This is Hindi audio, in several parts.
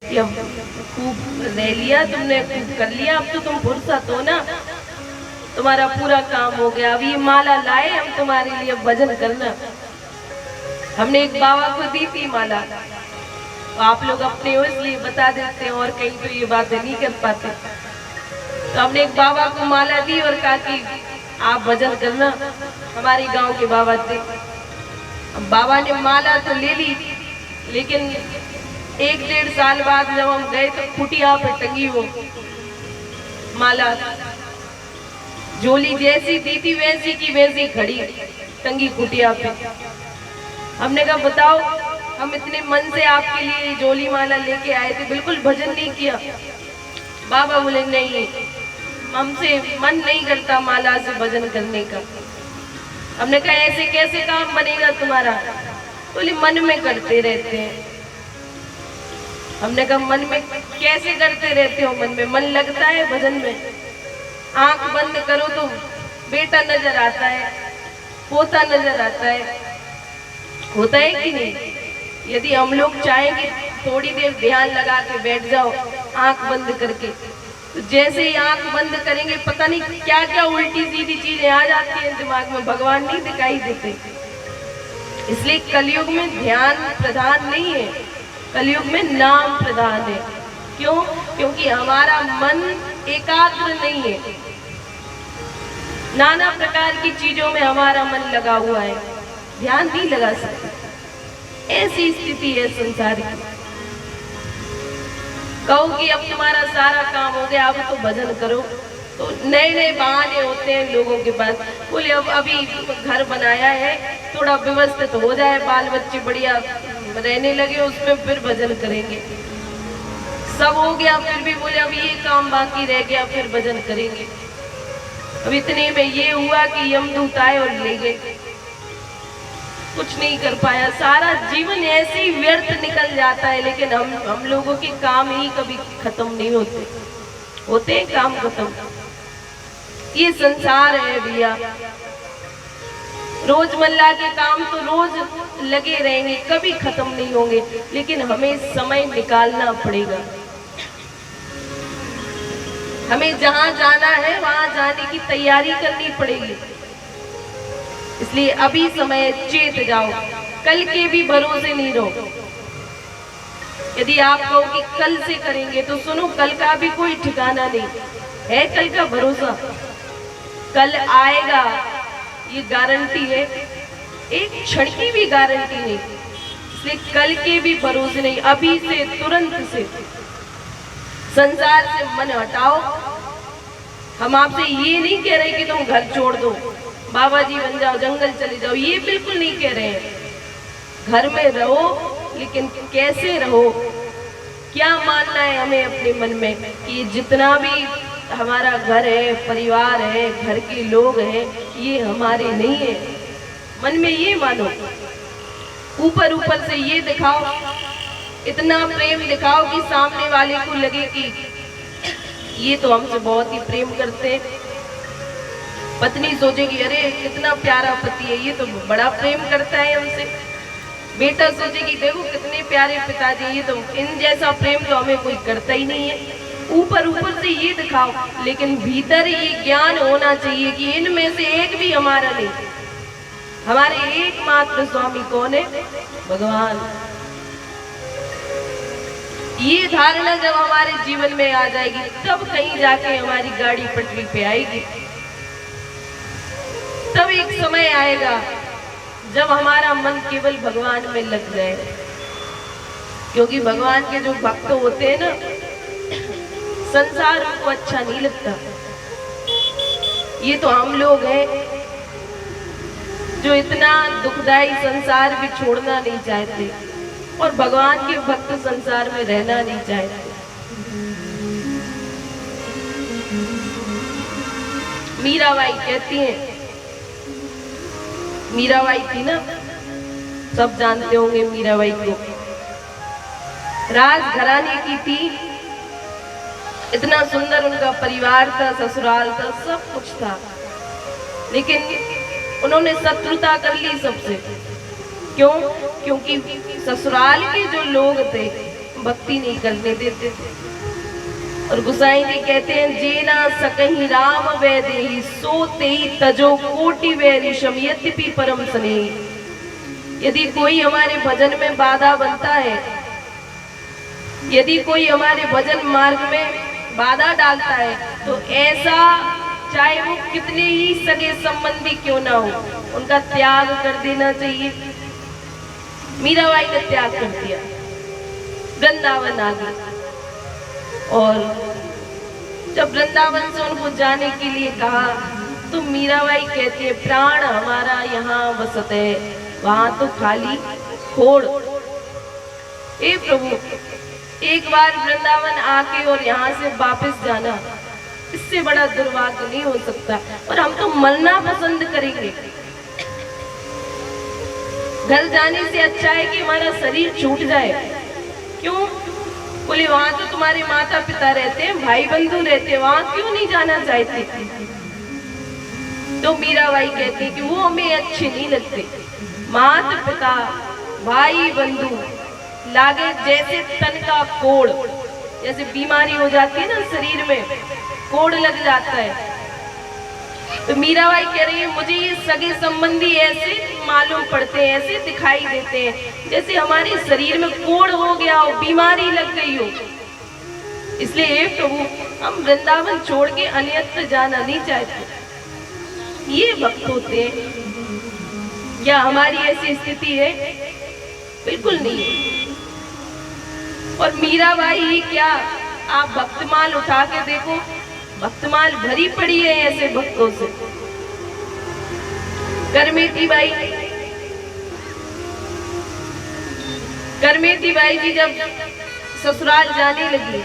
कि अब खूब रह लिया तुमने, खूब कर लिया, अब तो तुम फुर्सत हो ना, तुम्हारा पूरा काम हो गया, अब ये माला लाए हम तुम्हारे लिए भजन करना। हमने एक बाबा को दी थी माला, तो आप लोग अपने हो इसलिए बता देते हैं और कहीं तो ये बातें नहीं कर पाते। तो हमने एक बाबा को माला दी और कहा कि आप भजन करना, हमारे गांव के बाबा थे। अब बाबा ने माला तो ले ली, लेकिन 1-1.5 साल बाद जब हम गए तो कुटिया पे टंगी वो माला, झोली जैसी दी थी वैसी की वैसी खड़ी टंगी कुटिया पे। हमने कहा बताओ, हम इतने मन से आपके लिए झोली माला लेके आए थे, बिल्कुल भजन नहीं किया। बाबा बोले नहीं, हमसे मन नहीं करता माला से भजन करने का। हमने कहा ऐसे कैसे काम बनेगा तुम्हारा? बोले मन में करते रहते हैं। हमने कहा मन में कैसे करते रहते हो? मन में मन लगता है भजन में? आंख बंद करो तो बेटा नजर आता है, पोता नजर आता है, होता है कि नहीं? यदि हम लोग चाहें कि थोड़ी देर ध्यान लगा के बैठ जाओ आंख बंद करके, तो जैसे ही आंख बंद करेंगे पता नहीं क्या क्या उल्टी सीधी चीजें आ जाती हैं दिमाग में, भगवान नहीं दिखाई देते। इसलिए कलयुग में ध्यान प्रधान नहीं है, कलयुग में नाम प्रधान है। क्यों? क्योंकि हमारा मन एकाग्र नहीं है, नाना प्रकार की चीजों में हमारा मन लगा हुआ है, ध्यान नहीं लगा सकते। ऐसी स्थिति है संसार की। कहो कि अब तुम्हारा सारा काम हो गया, अब तो भजन करो, तो नए नए बहाने होते हैं लोगों के पास। बोले अब अभी घर बनाया है, थोड़ा व्यवस्थित हो जाए, बाल बच्चे बढ़िया रहने लगे, उसमें फिर भजन करेंगे। सब हो गया फिर भी बोले अब ये काम बाकी रह गया, फिर भजन करेंगे। अब इतने में ये हुआ कि यमदूत आए और ले गए, कुछ नहीं कर पाया। सारा जीवन ऐसे ही व्यर्थ निकल जाता है, लेकिन हम लोगों के काम ही कभी खत्म नहीं होते, होते हैं काम खत्म। ये संसार है भैया, रोजमर्रा के काम तो रोज लगे रहेंगे, कभी खत्म नहीं होंगे, लेकिन हमें समय निकालना पड़ेगा। हमें जहां जाना है वहां जाने की तैयारी करनी पड़ेगी। इसलिए अभी समय चेत जाओ, कल के भी भरोसे नहीं रहो। यदि आप कहो कि कल से करेंगे, तो सुनो कल का भी कोई ठिकाना नहीं है, कल का भरोसा, कल आएगा ये गारंटी है, एक क्षण की भी गारंटी नहीं। इसलिए कल के भी भरोसे नहीं, अभी से तुरंत से संसार से मन हटाओ। हम आपसे ये नहीं कह रहे कि तुम घर छोड़ दो, बाबा जी बन जाओ, जंगल चले जाओ, ये बिल्कुल नहीं कह रहे हैं। घर में रहो, लेकिन कैसे रहो, क्या मानना है हमें अपने मन में कि जितना भी हमारा घर है, परिवार है, घर के लोग हैं, ये हमारे नहीं है। मन में ये मानो, ऊपर ऊपर से ये दिखाओ, इतना प्रेम दिखाओ कि सामने वाले को लगे कि ये तो हमसे बहुत ही प्रेम करते हैं। पत्नी सोचेगी अरे कितना प्यारा पति है, ये तो बड़ा प्रेम करता है हमसे। बेटा सोचेगी देखो कितने प्यारे पिताजी, ये तो इन जैसा प्रेम तो हमें कोई करता ही नहीं है। ऊपर ऊपर से ये दिखाओ, लेकिन भीतर ये ज्ञान होना चाहिए कि इनमें से एक भी हमारा नहीं। हमारे एकमात्र स्वामी कौन है? भगवान। ये धारणा जब हमारे जीवन में आ जाएगी, तब कहीं जाके हमारी गाड़ी पटरी पे आएगी। तब एक समय आएगा जब हमारा मन केवल भगवान में लग जाए, क्योंकि भगवान के जो भक्त होते हैं ना, संसार उनको अच्छा नहीं लगता। ये तो हम लोग हैं जो इतना दुखदाई संसार भी छोड़ना नहीं चाहते, और भगवान के भक्त संसार में रहना नहीं चाहते। मीराबाई कहती हैं, मीराबाई थी ना, सब जानते होंगे मीराबाई को, राज घराने की थी, इतना सुंदर उनका परिवार था, ससुराल था, सब कुछ था, लेकिन उन्होंने शत्रुता कर ली सबसे। क्यों? क्योंकि ससुराल के जो लोग थे भक्ति नहीं करने देते थे। और गोसाई जी कहते हैं, जेना सकहि राम वै देहि, सो तेहि तजो कोटि वैरि शम यद्यपि परम स्नेही। यदि कोई हमारे भजन में बाधा बनता है, यदि कोई हमारे भजन मार्ग में बाधा डालता है, तो ऐसा चाहे वो कितने ही सगे संबंधी क्यों ना हो, उनका त्याग कर देना चाहिए। मीराबाई ने त्याग कर दिया, वृंदावन आ गई। और जब वृंदावन से उनको जाने के लिए कहा, तो मीराबाई कहती है, प्राण हमारा यहाँ बसत है, वहां तो खाली खोड़। ए प्रभु, एक बार वृंदावन आके और यहाँ से वापस जाना, इससे बड़ा दुर्भाग्य नहीं हो सकता। और हम तो मरना पसंद करेंगे। घर जाने से अच्छा है कि हमारा शरीर छूट जाए। क्यों? बोले, वहां तो तुम्हारे माता पिता रहते हैं, भाई बंधु रहते हैं, वहां क्यों नहीं जाना चाहते? तो मीराबाई कहती है कि वो हमें अच्छे नहीं लगते। माता पिता, भाई बंधु लागे जैसे तन का कोड़, जैसे बीमारी हो जाती है ना शरीर में, कोड़ लग जाता है। तो मीराबाई कह रही है, मुझे ये सगे संबंधी ऐसे मालूम पड़ते हैं, ऐसे दिखाई देते हैं, जैसे हमारे शरीर में कोड़ हो गया हो, बीमारी लग गई हो। इसलिए हे प्रभु, हम वृंदावन छोड़ के अन्यत्र जाना नहीं चाहते। ये भक्त होते हैं। क्या हमारी ऐसी स्थिति है? बिल्कुल नहीं। और मीराबाई ही क्या, आप भक्तमाल उठा के देखो, भक्तमाल भरी पड़ी है ऐसे भक्तों से। करमेती बाई जी जब ससुराल जाने लगी,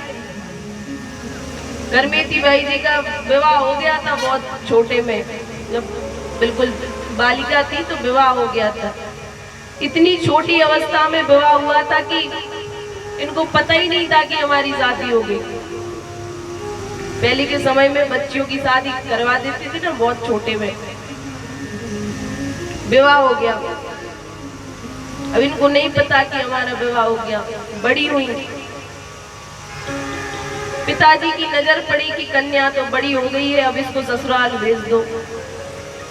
करमेती बाई जी का विवाह हो गया था बहुत छोटे में, जब बिल्कुल बालिका थी तो विवाह हो गया था। इतनी छोटी अवस्था में विवाह हुआ था कि इनको पता ही नहीं था कि हमारी शादी हो गई। पहले के समय में बच्चियों की शादी करवा देते थे ना, बहुत छोटे में। विवाह हो गया, अब इनको नहीं पता कि हमारा विवाह हो गया। बड़ी हुई, पिताजी की नजर पड़ी कि कन्या तो बड़ी हो गई है, अब इसको ससुराल भेज दो।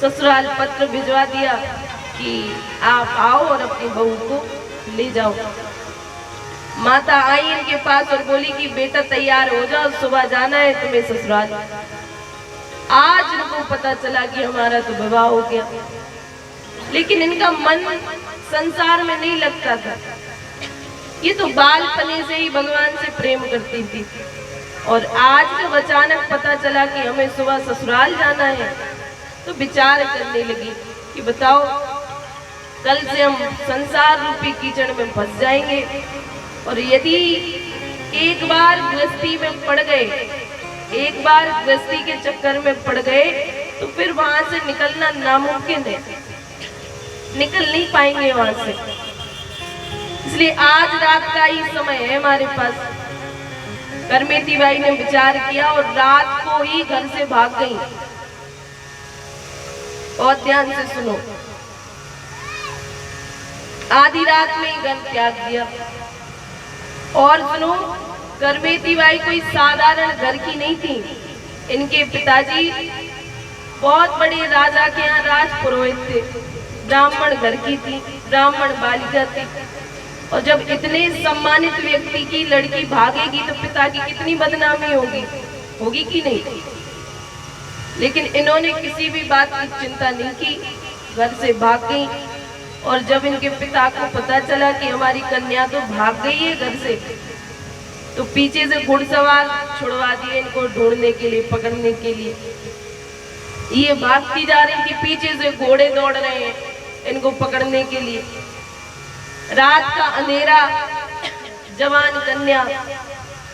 ससुराल पत्र भिजवा दिया कि आप आओ और अपनी बहू को ले जाओ। माता आई इनके पास और बोली कि बेटा तैयार हो जाओ, सुबह जाना है तुम्हें ससुराल। आज इनको पता चला कि हमारा तो विवाह हो गया, लेकिन इनका मन संसार में नहीं लगता था। ये तो बालपने से ही भगवान से प्रेम करती थी। और आज जब अचानक पता चला कि हमें सुबह ससुराल जाना है, तो विचार करने लगी कि बताओ, कल से हम संसार रूपी कीचड़ में फंस जाएंगे। और यदि एक बार गृहस्थी में पड़ गए, एक बार गृहस्थी के चक्कर में पड़ गए, तो फिर वहां से निकलना नामुमकिन है, निकल नहीं पाएंगे वहां से। इसलिए आज रात का ही समय है हमारे पास। करमेती बाई ने विचार किया और रात को ही घर से भाग गई। और ध्यान से सुनो, आधी रात में ही घर त्याग दिया। और सुनो, करमेती बाई कोई साधारण घर की नहीं थी। इनके पिताजी बहुत बड़े राजा के यहाँ राजपुरोहित थे, ब्राह्मण घर की थी, ब्राह्मण बालिका थी। और जब इतने सम्मानित व्यक्ति की लड़की भागेगी तो पिता की कितनी बदनामी होगी कि नहीं। लेकिन इन्होंने किसी भी बात की चिंता नहीं की, घर से भाग गई। और जब इनके पिता को पता चला कि हमारी कन्या तो भाग गई है घर से, तो पीछे से घुड़सवार छुड़वा दिए इनको ढूंढने के लिए, पकड़ने के लिए। ये भागती जा रही थी, पीछे से घोड़े दौड़ रहे हैं इनको पकड़ने के लिए। रात का अंधेरा, जवान कन्या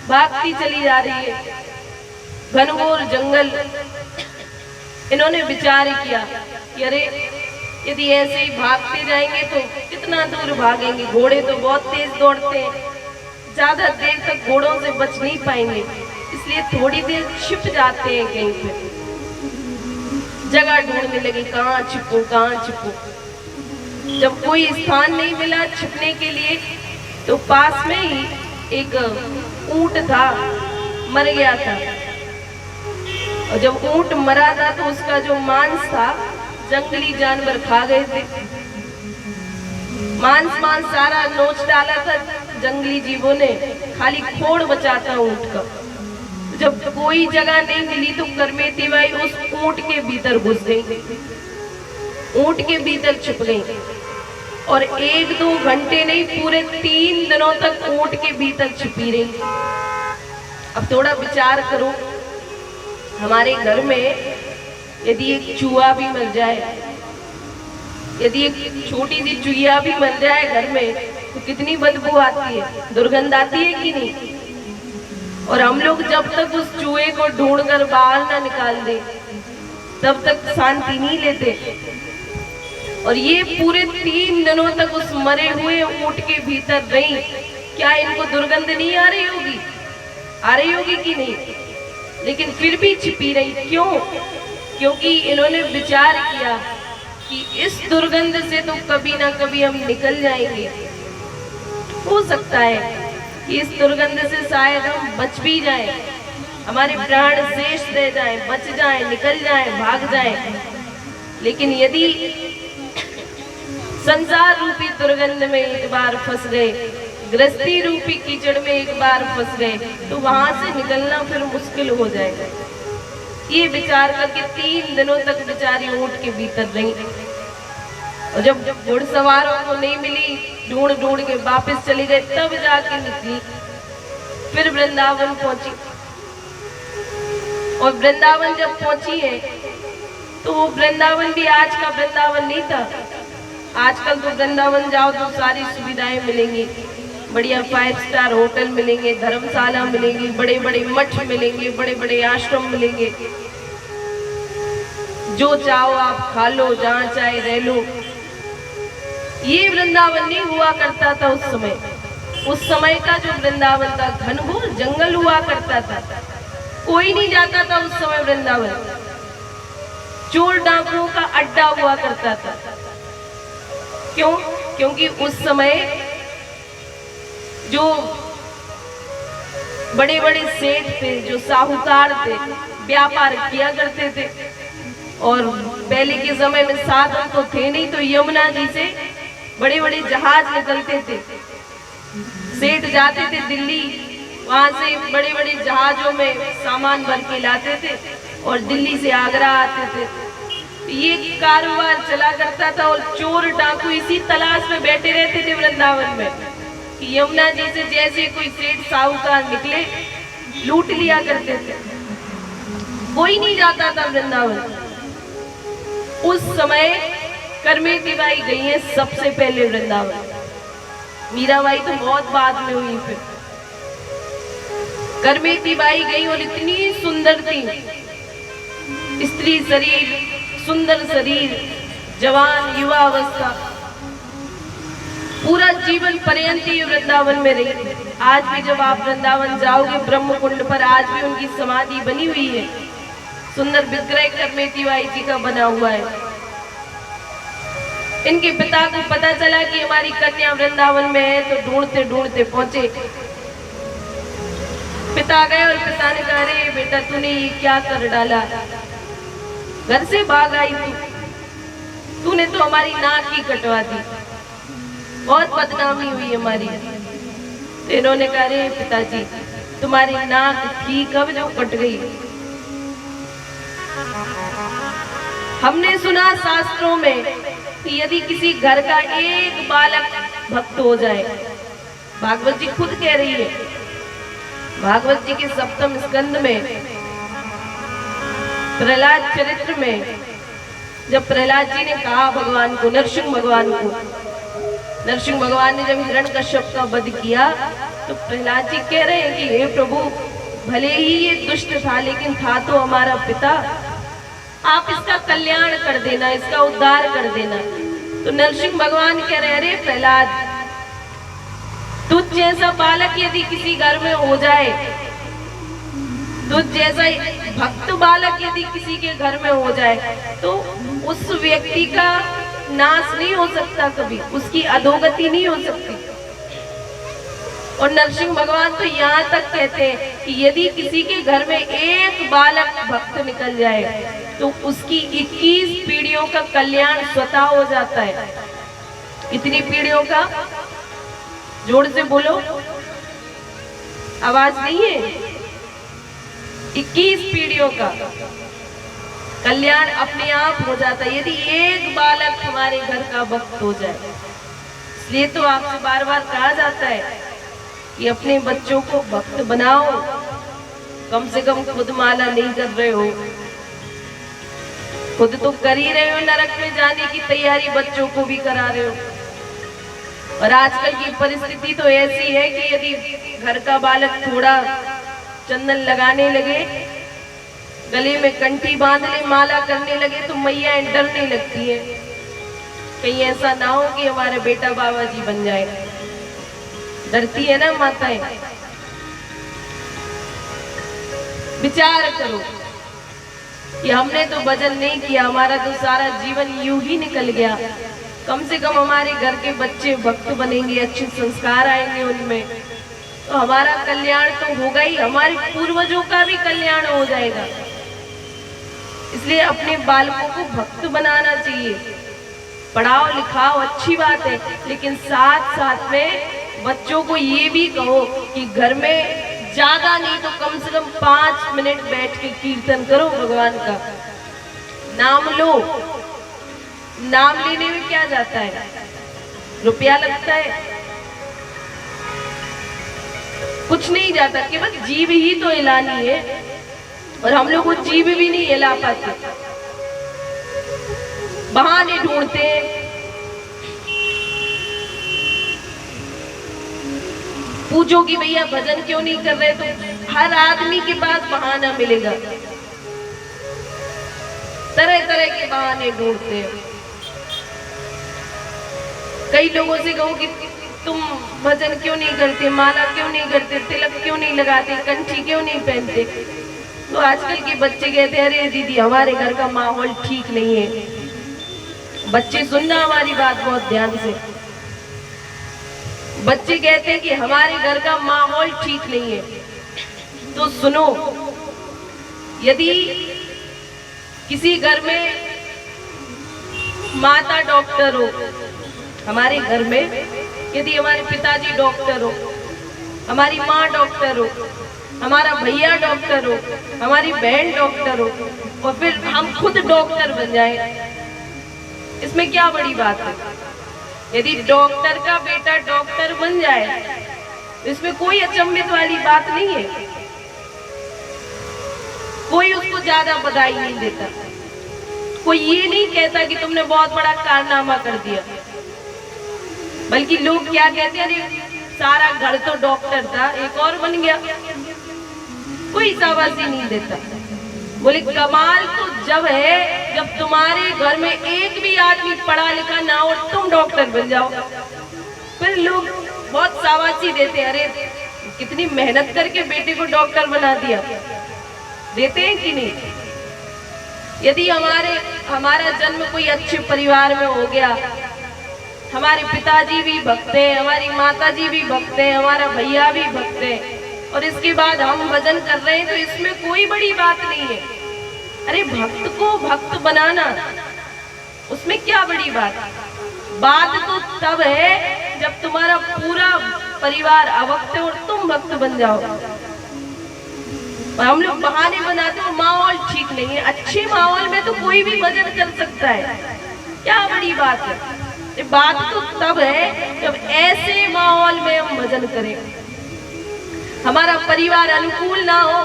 भागती चली जा रही है, घनघोर जंगल। इन्होंने विचार किया कि अरे यदि ऐसे ही भागते जाएंगे तो कितना दूर भागेंगे, घोड़े तो बहुत तेज दौड़ते हैं, ज्यादा देर तक घोड़ों से बच नहीं पाएंगे। इसलिए थोड़ी देर छिप जाते हैं कहीं पे, जगह ढूंढने लगे, कहाँ छिपो कहाँ छिपो। जब कोई स्थान नहीं मिला छिपने के लिए, तो पास में ही एक ऊंट था, मर गया था। और जब ऊंट मरा था तो उसका जो मांस था जंगली जानवर खा गए थे। मांस सारा नोच डाला था जंगली जीवों ने, खाली खोड़ बचा था ऊंट का। जब कोई जगह नहीं मिली तो करमेती बाई उस ऊंट के भीतर घुस गई, ऊंट के भीतर छुप गई। और 1-2 घंटे नहीं, पूरे 3 दिनों तक ऊंट के भीतर छिपी रही। अब थोड़ा विचार करो, हमारे घर में यदि एक चूहा भी मर जाए, यदि एक छोटी सी चुईया भी मर जाए घर में, तो कितनी बदबू आती है, दुर्गंध आती है कि नहीं। और हम लोग जब तक उस चूहे को ढूंढकर बाहर ना निकाल दे तब तक शांति नहीं लेते। और ये पूरे 3 दिनों तक उस मरे हुए ऊंट के भीतर रही। क्या इनको दुर्गंध नहीं आ रही होगी? आ रही होगी कि नहीं? लेकिन फिर भी छिपी रही। क्यों? क्योंकि इन्होंने विचार किया कि इस दुर्गंध से तो कभी ना कभी हम निकल जाएंगे। हो सकता है कि इस दुर्गंध से शायद हम बच भी जाएं, हमारे प्राण शेष रह जाएं, बच जाएं, निकल जाएं, भाग जाएं। लेकिन यदि संसार रूपी दुर्गंध में एक बार फंस गए, गृहस्थी रूपी कीचड़ में एक बार फंस गए, तो वहां से निकलना फिर मुश्किल हो जाएगा। ये विचार करके 3 दिनों तक बेचारी ऊंट के भीतर रही। और जब घुड़सवारों को नहीं मिली, ढूंढ ढूंढ के वापस चली गए, तब जाके निकली, फिर वृंदावन पहुंची। और वृंदावन जब पहुंची है तो वो वृंदावन भी आज का वृंदावन नहीं था। आजकल तो वृंदावन जाओ तो सारी सुविधाएं मिलेंगी, बढ़िया 5 स्टार होटल मिलेंगे, धर्मशाला मिलेंगी, बड़े बड़े मठ मिलेंगे, बड़े बड़े आश्रम मिलेंगे, जो चाहो आप खा लो, जहाँ चाहे रह लो। ये वृंदावन नहीं हुआ करता था उस समय। उस समय का जो वृंदावन था घनघोर जंगल हुआ करता था, कोई नहीं जाता था उस समय वृंदावन। चोर डाकुओं का अड्डा हुआ करता था। क्यों? क्योंकि उस समय जो बड़े बड़े सेठ थे, जो साहूकार थे, व्यापार किया करते थे। और पहले के समय में साधन तो थे नहीं, तो यमुना जी से बड़े बड़े जहाज निकलते थे। सेठ जाते थे दिल्ली, वहां से बड़े बड़े जहाजों में सामान भर के लाते थे और दिल्ली से आगरा आते थे। ये कारोबार चला करता था और चोर डाकू इसी तलाश में बैठे रहते थे वृंदावन में कि यमुना जी से जैसे कोई सेठ साहूकार निकले, लूट लिया करते थे। कोई नहीं जाता था वृंदावन। उस समय करमेती बाई गई है सबसे पहले वृंदावन। मीराबाई तो बहुत बाद में हुई। फिर करमेती बाई गई और इतनी सुंदर थी, स्त्री शरीर, सुंदर शरीर, जवान युवा अवस्था, पूरा जीवन पर्यंत ही वृंदावन में रही। आज भी जब आप वृंदावन जाओगे, ब्रह्म कुंड पर आज भी उनकी समाधि बनी हुई है। सुंदर विग्रह करमेती बाई जी का बना हुआ है। इनके पिता को पता चला कि हमारी कन्या वृंदावन में है, तो ढूंढते ढूंढते पहुंचे। पिता गए और पिता ने कहा, अरे बेटा तूने ये क्या कर डाला, घर से भाग आई तूने तो हमारी नाक ही कटवा दी, बहुत बदनामी हुई हमारी। तो इन्होंने कहा, अरे पिताजी तुम्हारी नाक थी कब जो कट गई? हमने सुना शास्त्रों में कि यदि किसी घर का एक बालक भक्त हो जाए, भागवत जी खुद कह रही है, भागवत जी के 7वें स्कंद में प्रहलाद चरित्र में, जब प्रहलाद जी ने कहा भगवान को, नरसिंह भगवान को, नरसिंह भगवान ने जब हिरण्यकश्यप का वध किया, तो प्रहलाद जी कह रहे हैं कि हे प्रभु, भले ही ये दुष्ट था लेकिन था तो हमारा पिता, आप इसका कल्याण कर देना, इसका उद्धार कर देना। तो नरसिंह भगवान कह रहे, अरे प्रहलाद, तुझ जैसा बालक यदि किसी घर में हो जाए, तुझ जैसा भक्त बालक यदि किसी के घर में हो जाए, तो उस व्यक्ति का नाश नहीं हो सकता, कभी उसकी अधोगति नहीं हो सकती। और नरसिंह भगवान तो यहाँ तक कहते हैं कि यदि किसी के घर में एक बालक भक्त निकल जाए तो उसकी 21 पीढ़ियों का कल्याण स्वतः हो जाता है। कितनी पीढ़ियों का? जोर से बोलो, आवाज नहीं है। 21 पीढ़ियों का कल्याण अपने आप हो जाता है यदि एक बालक हमारे घर का भक्त हो जाए। इसलिए तो आपसे बार बार कहा जाता है कि अपने बच्चों को भक्त बनाओ। कम से कम खुद माला नहीं कर रहे हो, खुद तो कर ही रहे हो, नरक में जाने की तैयारी बच्चों को भी करा रहे हो। और आजकल की परिस्थिति तो ऐसी है कि यदि घर का बालक थोड़ा चंदन लगाने लगे, गले में कंठी बांध ले, माला करने लगे तो मैया डरने लगती है, कहीं ऐसा ना हो कि हमारे बेटा बाबा जी बन जाए। डरती है ना माताएं। विचार करो कि हमने तो भजन नहीं किया, हमारा तो सारा जीवन यूं ही निकल गया। कम से कम हमारे घर के बच्चे भक्त बनेंगे, अच्छे संस्कार आएंगे उनमें, तो हमारा कल्याण तो होगा ही, हमारे पूर्वजों का भी कल्याण हो जाएगा। इसलिए अपने बालकों को भक्त बनाना चाहिए। पढ़ाओ लिखाओ अच्छी बात है, लेकिन साथ साथ में बच्चों को ये भी कहो कि घर में ज्यादा नहीं तो कम से कम 5 मिनट बैठ के कीर्तन करो, भगवान का नाम लो। नाम लेने में क्या जाता है? रुपया लगता है? कुछ नहीं जाता, केवल जीभ ही तो हिलानी है, और हम लोग वो जीभ भी नहीं हिला पाते, बहाने ढूंढते हैं। पूछो कि भैया भजन क्यों नहीं कर रहे, तो हर आदमी के पास बहाना मिलेगा, तरह तरह के बहाने ढूंढते हैं। कई लोगों से कहो कि तुम भजन क्यों नहीं करते, माला क्यों नहीं करते, तिलक क्यों नहीं लगाते, कंठी क्यों नहीं पहनते, तो आजकल के बच्चे कहते हैं अरे दीदी हमारे घर का माहौल ठीक नहीं है। बच्चे सुनना हमारी बात बहुत ध्यान से। बच्चे कहते हैं कि हमारे घर का माहौल ठीक नहीं है, तो सुनो, यदि किसी घर में माता डॉक्टर हो, हमारे घर में यदि हमारे पिताजी डॉक्टर हो, हमारी माँ डॉक्टर हो, हमारा भैया डॉक्टर हो, हमारी बहन डॉक्टर हो, और फिर हम खुद डॉक्टर बन जाए, इसमें क्या बड़ी बात है? यदि डॉक्टर का बेटा डॉक्टर बन जाए तो इसमें कोई अचंभित वाली बात नहीं है, कोई उसको ज्यादा बधाई नहीं देता, कोई ये नहीं कहता कि तुमने बहुत बड़ा कारनामा कर दिया। बल्कि लोग क्या कहते हैं, अरे सारा घर तो डॉक्टर था, एक और बन गया, कोई शाबाशी नहीं देता। बोले कमाल तो जब है जब तुम्हारे घर में एक भी आदमी पढ़ा लिखा ना हो, तुम डॉक्टर बन जाओ, फिर लोग बहुत शाबाशी देते हैं, अरे कितनी मेहनत करके बेटे को डॉक्टर बना दिया। देते हैं कि नहीं? यदि हमारा जन्म कोई अच्छे परिवार में हो गया, हमारे पिताजी भी भक्त हैं, हमारी माताजी भी भक्त हैं, हमारा भैया भी भक्त है, और इसके बाद हम भजन कर रहे हैं, तो इसमें कोई बड़ी बात नहीं है। अरे भक्त को भक्त बनाना, उसमें क्या बड़ी बात? बात तो तब है जब तुम्हारा पूरा परिवार अभक्त है और तुम भक्त बन जाओ। और हम लोग बहाने बनाते हो, माहौल ठीक नहीं है। अच्छे माहौल में तो कोई भी भजन कर सकता है, क्या बड़ी बात है? ये बात तो तब है जब ऐसे माहौल में हम भजन करें, हमारा परिवार अनुकूल ना हो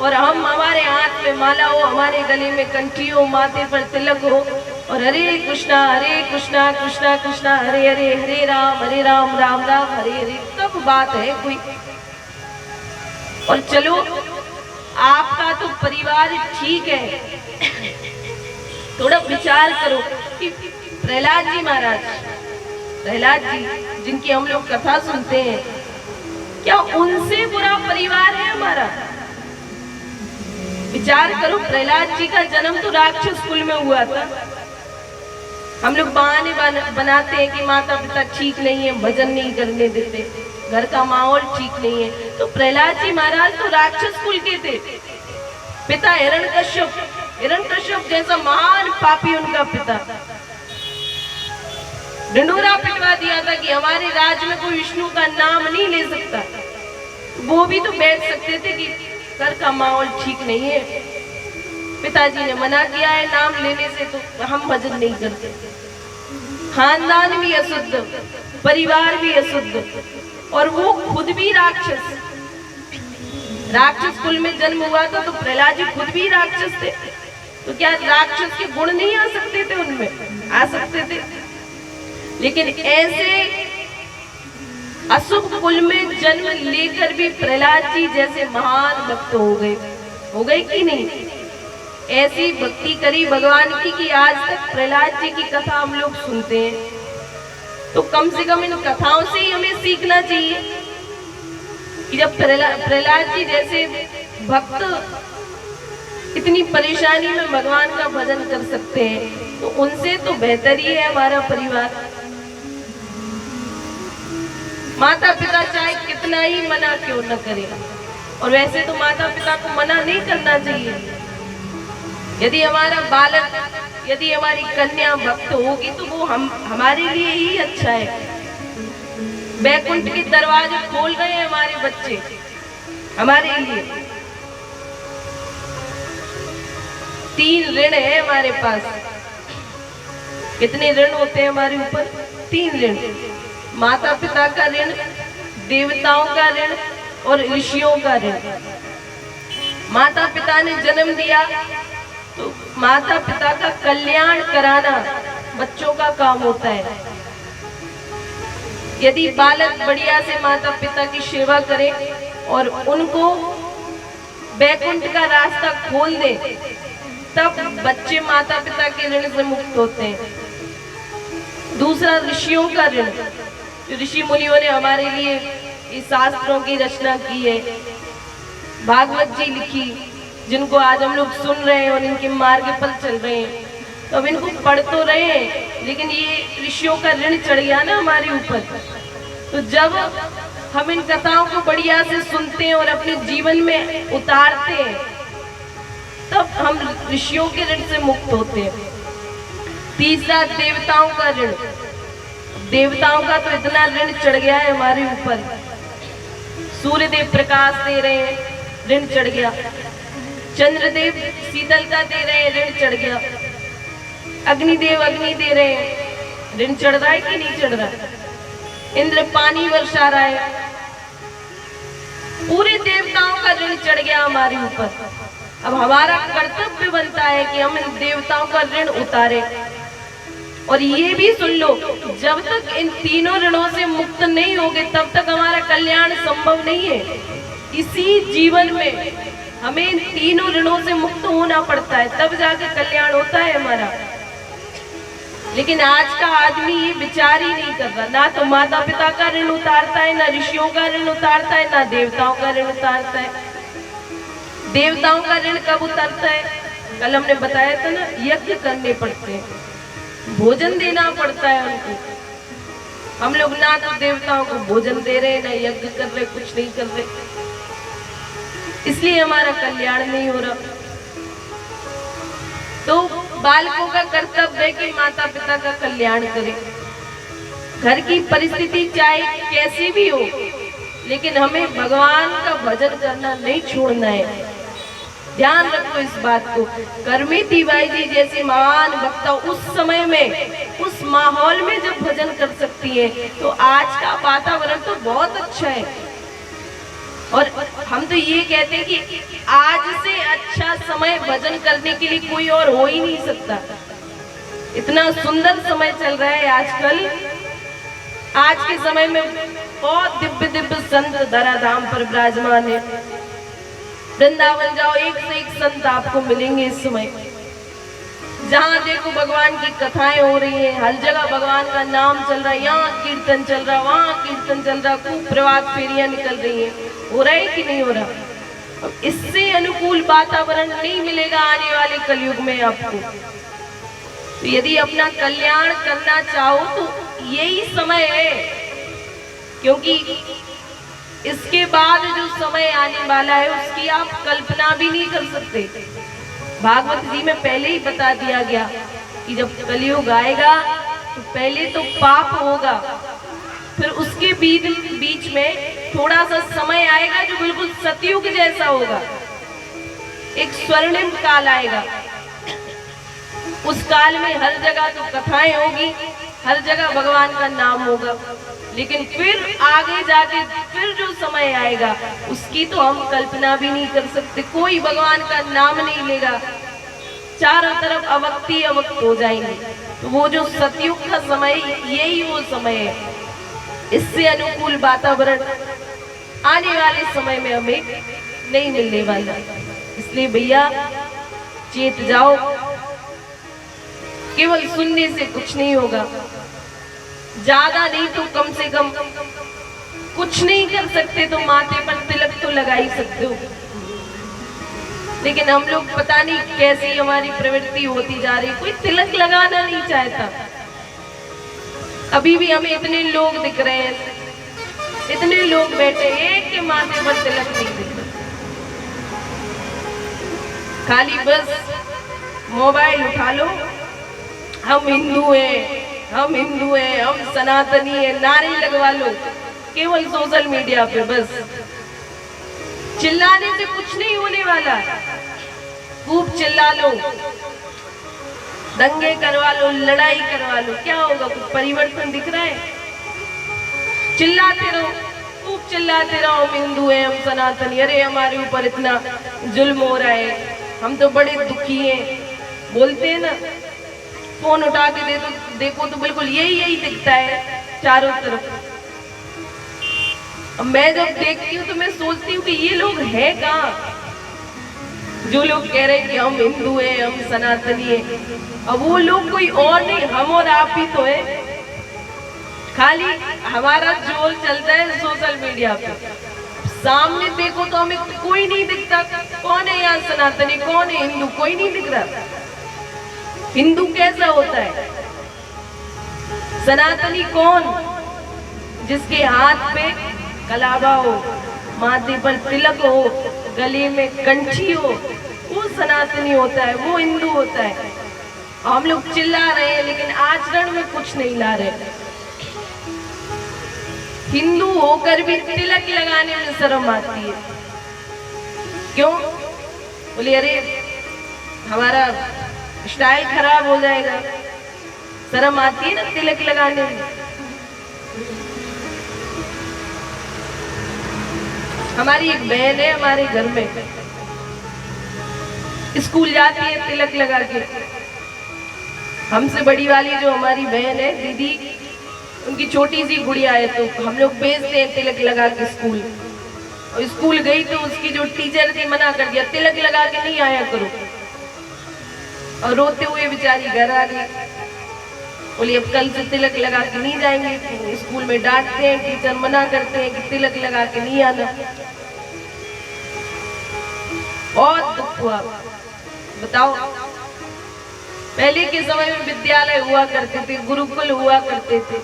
और हमारे हाथ में माला हो, हमारे गले में कंठी हो, माथे पर तिलक हो, और हरे कृष्णा कृष्णा कृष्णा हरे हरे, हरे राम राम राम हरे हरे, तब बात है कोई। और चलो आपका तो परिवार ठीक है, थोड़ा विचार करो कि प्रहलाद जी महाराज, प्रहलाद जी जिनकी हम लोग कथा सुनते हैं, क्या उनसे बुरा परिवार है हमारा? विचार करो, प्रहलाद जी का जन्म तो राक्षस कुल में हुआ था। हम लोग बहाने बनाते हैं कि माता पिता ठीक नहीं है, भजन नहीं करने देते, घर का माहौल ठीक नहीं है। तो प्रहलाद जी महाराज तो राक्षस कुल के थे। पिता हिरण्यकश्यप जैसा महान पापी उनका पिता, ढिंढोरा पिटवा दिया था कि हमारे राज्य में कोई विष्णु का नाम नहीं ले सकता। वो भी तो बैठ सकते थे कि घर का माहौल ठीक नहीं है, पिताजी ने मना किया है नाम लेने से, तो हम भजन नहीं करते। खानदान भी अशुद्ध, परिवार भी अशुद्ध, और वो खुद भी राक्षस कुल में जन्म हुआ था। तो प्रहलाद जी खुद भी राक्षस थे, तो क्या राक्षस के गुण नहीं आ सकते थे? उनमें आ सकते थे। लेकिन ऐसे अशुभ कुल में जन्म लेकर भी प्रहलाद जी जैसे महान भक्त हो गए कि नहीं? ऐसी भक्ति करी भगवान की कि आज तक प्रहलाद जी की कथा हम लोग सुनते हैं। तो कम से कम इन कथाओं से ही हमें सीखना चाहिए कि जब प्रहलाद जी जैसे भक्त इतनी परेशानी में भगवान का भजन कर सकते हैं, तो उनसे तो बेहतर ही है हमारा परिवार। माता पिता चाहे कितना ही मना क्यों न करे, और वैसे तो माता पिता को मना नहीं करना चाहिए। यदि हमारा बालक, यदि हमारी कन्या भक्त होगी तो वो हमारे लिए ही अच्छा है। बैकुंठ के दरवाजे खोल गए हमारे बच्चे हमारे लिए। 3 ऋण है हमारे पास। कितने ऋण होते हैं हमारे ऊपर? 3 ऋण। माता पिता का ऋण, देवताओं का ऋण और ऋषियों का ऋण। माता पिता ने जन्म दिया तो माता पिता का कल्याण कराना बच्चों का काम होता है। यदि बालक बढ़िया से माता पिता की सेवा करे और उनको बैकुंठ का रास्ता खोल दे, तब बच्चे माता पिता के ऋण से मुक्त होते हैं। दूसरा ऋषियों का ऋण, जो ऋषि मुनियों ने हमारे लिए इस शास्त्रों की रचना की है, भागवत जी लिखी, जिनको आज हम लोग सुन रहे हैं और इनके मार्ग पर चल रहे हैं। तो अब इनको पढ़ तो रहे हैं, लेकिन ये ऋषियों का ऋण चढ़ गया ना हमारे ऊपर। तो जब हम इन कथाओं को बढ़िया से सुनते हैं और अपने जीवन में उतारते हैं, तब हम ऋषियों के ऋण से मुक्त होते हैं। तीसरा देवताओं का ऋण। देवताओं का तो इतना ऋण चढ़ गया है हमारे ऊपर। सूर्यदेव प्रकाश दे रहे हैं, ऋण चढ़ गया। चंद्रदेव शीतलता दे रहे हैं, ऋण चढ़ गया। अग्निदेव अग्नि दे रहे हैं, ऋण चढ़ रहा है कि नहीं चढ़ रहा है? इंद्र पानी वर्षा रहा है, पूरे देवताओं का ऋण चढ़ गया हमारे ऊपर। अब हमारा कर्तव्य बनता है कि हम इन देवताओं का ऋण उतारे। और ये भी सुन लो, जब तक इन तीनों ऋणों से मुक्त नहीं होगे तब तक हमारा कल्याण संभव नहीं है। इसी जीवन में हमें इन तीनों ऋणों से मुक्त होना पड़ता है, तब जाकर कल्याण होता है हमारा। लेकिन आज का आदमी ये विचार ही नहीं कर रहा, ना तो माता पिता का ऋण उतारता है, ना ऋषियों का ऋण उतारता है, ना देवताओं का ऋण उतारता है। देवताओं का ऋण कब उतरता है? कल हमने बताया था ना, यज्ञ करने पड़ते हैं, भोजन देना पड़ता है उनको। हम लोग ना तो देवताओं को भोजन दे रहे, ना यज्ञ कर रहे, कुछ नहीं कर रहे, इसलिए हमारा कल्याण नहीं हो रहा। तो बालकों का कर्तव्य है कि माता पिता का कल्याण करें। घर की परिस्थिति चाहे कैसी भी हो, लेकिन हमें भगवान का भजन करना नहीं छोड़ना है। ध्यान रखो इस बात को। करमी तिवारी जी जैसी महान वक्ता उस समय में, उस माहौल में जब भजन कर सकती है, तो आज का वातावरण तो बहुत अच्छा है। और हम तो ये कहते हैं कि आज से अच्छा समय भजन करने के लिए कोई और हो ही नहीं सकता। इतना सुंदर समय चल रहा है आजकल। आज के समय में बहुत दिव्य दिव्य संत धराधाम पर विराजमान है। वृंदावन जाओ, एक से एक संत आपको मिलेंगे इस समय। जहाँ देखो भगवान की कथाएं हो रही है, हर जगह भगवान का नाम चल रहा है। यहाँ कीर्तन चल रहा, वहाँ कीर्तन चल रहा, खूब प्रभात फेरियां निकल रही हैं। हो रहा है कि नहीं हो रहा? इससे अनुकूल वातावरण नहीं मिलेगा आने वाले कलयुग में आपको। तो यदि अपना कल्याण करना चाहो तो यही समय है, क्योंकि इसके बाद जो समय आने वाला है उसकी आप कल्पना भी नहीं कर सकते। भागवत जी में पहले ही बता दिया गया कि जब कलयुग आएगा तो पहले तो पाप होगा, फिर उसके बीच में थोड़ा सा समय आएगा जो बिल्कुल सतयुग जैसा होगा, एक स्वर्णिम काल आएगा। उस काल में हर जगह तो कथाएं होगी, हर जगह भगवान का नाम होगा, लेकिन फिर आगे जाके फिर जो समय आएगा उसकी तो हम कल्पना भी नहीं कर सकते। कोई भगवान का नाम नहीं लेगा, चारों तरफ अवक्ति अवक्त हो जाएंगे। तो वो जो सतयुग का समय, यही वो समय है। इससे अनुकूल वातावरण आने वाले समय में हमें नहीं मिलने वाला। इसलिए भैया चेत जाओ, केवल सुनने से कुछ नहीं होगा, ज्यादा नहीं तो कम से कम कुछ नहीं कर सकते तो माथे पर तिलक तो लगा ही सकते हो। लेकिन हम लोग पता नहीं कैसी हमारी प्रवृत्ति होती जा रही, कोई तिलक लगाना नहीं चाहता। अभी भी हमें इतने लोग दिख रहे हैं, इतने लोग बैठे, एक के माथे पर तिलक नहीं दिख रहा, खाली बस मोबाइल उठा लो, हम हिंदू हैं, हम हिंदू हैं, हम सनातनी हैं, नारे लगवा लो केवल सोशल मीडिया पे। बस चिल्लाने से कुछ नहीं होने वाला, खूब चिल्ला लो, दंगे करवा लो, लड़ाई करवा लो, क्या होगा? कुछ परिवर्तन दिख रहा है? चिल्लाते रहो, खूब चिल्लाते रहो, हम हिंदू हैं, हम सनातनी, अरे हमारे ऊपर इतना जुल्म हो रहा है, हम तो बड़े दुखी हैं, बोलते हैं ना। फोन उठा के देखो तो बिल्कुल यही दिखता है चारों तरफ। अब मैं जब देखती हूँ तो मैं सोचती हूँ कि ये लोग हैं कहाँ, जो लोग कह रहे हैं कि हम हिंदू हैं, हम सनातनी हैं। अब वो लोग कोई और नहीं, हम और आप ही तो है। खाली हमारा जोर चलता है सोशल मीडिया पे, सामने देखो तो हमें कोई नहीं दिखता। कौन है यहाँ सनातनी, कौन है हिंदू? कोई नहीं दिख रहा। हिंदू कैसा होता है? सनातनी कौन? जिसके हाथ पे कलावा हो, माथे पर तिलक हो, गले में कंठी हो, वो सनातनी होता है, वो हिंदू होता है। हम लोग चिल्ला रहे हैं लेकिन आचरण में कुछ नहीं ला रहे। हिंदू होकर भी तिलक लगाने में शर्म आती है। क्यों? बोले अरे हमारा स्टाइल खराब हो जाएगा। शर्म आती है ना तिलक लगाने में। हमारी एक बहन है हमारे घर में, स्कूल जाती है तिलक लगा के। हमसे बड़ी वाली जो हमारी बहन है दीदी, उनकी छोटी सी गुड़िया है, तो हम लोग भेजते हैं तिलक लगा के स्कूल। और स्कूल गई तो उसकी जो टीचर थी मना कर दिया, तिलक लगा के नहीं आया करो। और रोते हुए बेचारी घर आ गई। बोली अब कल से तिलक लगा के नहीं जाएंगे। तो स्कूल में डांटते हैं, टीचर मना करते हैं कि तिलक लगा के नहीं आना। बहुत दुख हुआ। बताओ, पहले के समय में विद्यालय हुआ करते थे, गुरुकुल हुआ करते थे,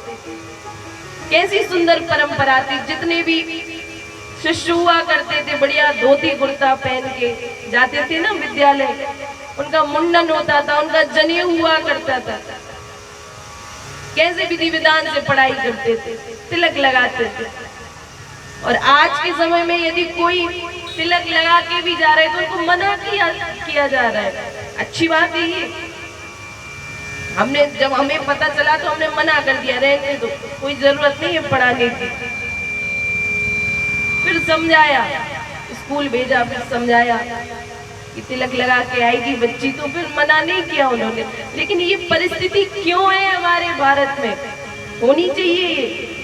कैसी सुंदर परंपरा थी। जितने भी शिष्य हुआ करते थे बढ़िया धोती कुर्ता पहन के जाते थे ना विद्यालय, उनका मुंडन होता था, उनका जनेऊ हुआ करता था, कैसे विधि विधान से पढ़ाई करते थे, तिलक लगाते थे। और आज के समय में यदि कोई तिलक लगा के भी जा रहे हैं तो उनको मना किया जा रहा है। अच्छी बात है ये। हमने जब हमें पता चला तो हमने मना कर दिया, रहने दो, कोई जरूरत नहीं है पढ़ाने की। फिर समझाया, स्कूल भेजा, फिर समझाया कि तिलक लगा के आएगी बच्ची, तो फिर मना नहीं किया उन्होंने। लेकिन ये परिस्थिति क्यों है हमारे भारत में? होनी चाहिए ये,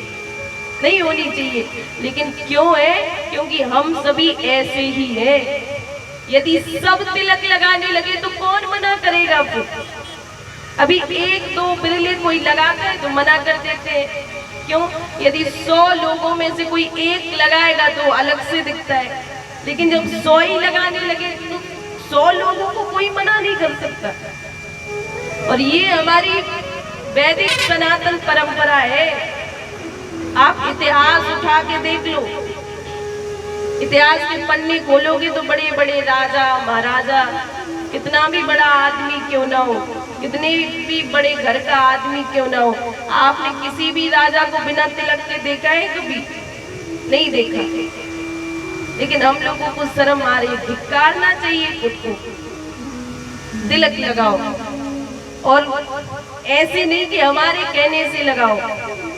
नहीं होनी चाहिए, लेकिन क्यों है? क्योंकि हम सभी ऐसे ही हैं। यदि सब तिलक लगाने लगे तो कौन मना करेगा? अभी एक दो बिरले कोई लगाता है तो मना कर देते हैं। क्यों? यदि 100 लोगों में से कोई एक लगाएगा तो अलग से दिखता है, लेकिन जब 100 ही लगाने लगे तो 100 लोगों को कोई मना नहीं कर सकता। और ये हमारी वैदिक सनातन परंपरा है। आप इतिहास उठा के देख लो, इतिहास के पन्ने खोलोगे तो बड़े बड़े राजा महाराजा, कितना भी बड़ा आदमी क्यों ना हो, कितने भी बड़े घर का आदमी क्यों ना हो, आपने किसी भी राजा को बिना तिलक के देखा है? कभी नहीं देखा। लेकिन हम लोगों को शर्म आ रही है, धिक्कारना चाहिए खुद को। तिलक लगाओ, और ऐसे नहीं कि हमारे कहने से लगाओ,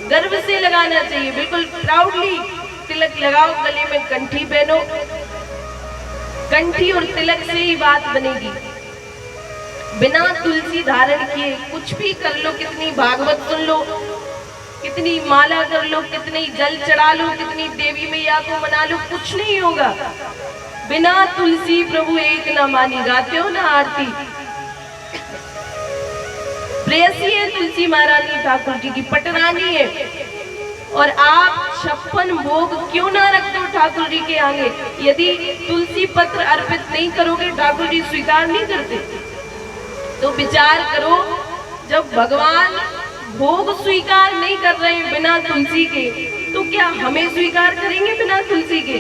गर्व से लगाना चाहिए, बिल्कुल प्राउडली तिलक लगाओ, गले में कंठी पहनो। कंठी और तिलक से ही बात बनेगी। बिना तुलसी धारण किए कुछ भी कर लो, कितनी भागवत सुन लो, कितनी माला कर लो, कितनी जल चढ़ा लो, कितनी देवी मैया को मना लो, कुछ नहीं होगा। बिना तुलसी प्रभु एक न मानी, गाते हो ना आरती। प्रेयसी है तुलसी महारानी ठाकुर जी की, पटरानी है। और आप 56 भोग क्यों ना रखते हो ठाकुर जी के आगे? यदि तुलसी पत्र अर्पित नहीं करोगे, ठाकुर जी स्वीकार नहीं करते। तो विचार करो, जब भगवान भोग स्वीकार नहीं कर रहे हैं बिना तुलसी के, तो क्या हमें स्वीकार करेंगे बिना तुलसी के?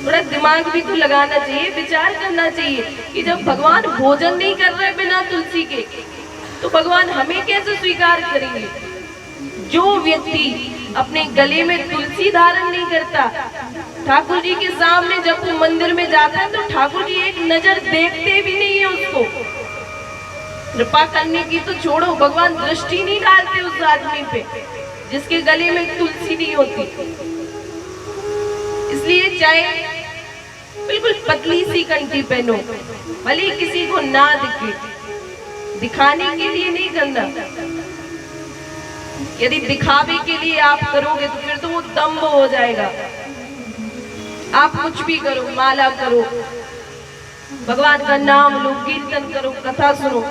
थोड़ा दिमाग भी तो लगाना चाहिए, विचार करना चाहिए कि जब भगवान भोजन नहीं कर रहे बिना तुलसी के, तो भगवान हमें कैसे स्वीकार करेंगे? जो व्यक्ति अपने गले में तुलसी धारण नहीं करता, ठाकुर जी के सामने जब वो मंदिर में जाता है, तो ठाकुर जी एक नजर देखते भी नहीं है उसको। कृपा करने की तो छोड़ो, भगवान दृष्टि नहीं डालते उस आदमी पे जिसके गले में तुलसी नहीं होती। इसलिए चाहे बिल्कुल पतली सी कंठी पहनो, भले किसी को ना दिखे, दिखाने के लिए नहीं करना। यदि दिखावे के लिए आप करोगे तो फिर तो वो दम्भ हो जाएगा। आप कुछ भी करो, माला करो, भगवान का नाम लो, कीर्तन करो, कथा सुनो।